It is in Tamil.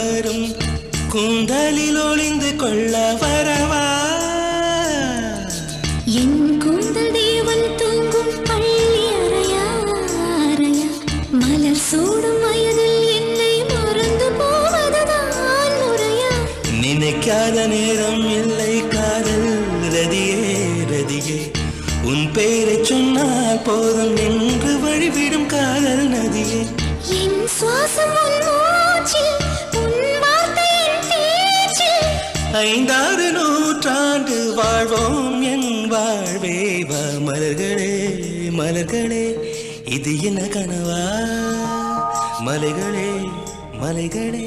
வரும் கூந்தலில் ஒளிந்து கொள்ள வரவா என் கூந்தல் தேவன் தூங்கும் பள்ளி அறையா அறையா மலர் சூடும் வயதில் என்னை மறந்து போவதுதான் முறையா நினைக்காத நேரம் இல்லை காதல் ரதியே ரதியே உன் பெயரை சொன்னால் போதும் என்று வழிவிடும் காதல் நதியே என் சுவாசம் உன் மூச்சில் உன் வார்த்தையின் பேச்சில் 5-6 நூற்றாண்டு வாழ்வோம் என் வாழ்வே வா மலர்களே மலர்களே இது என்ன கனவா மலைகளே மலைகளே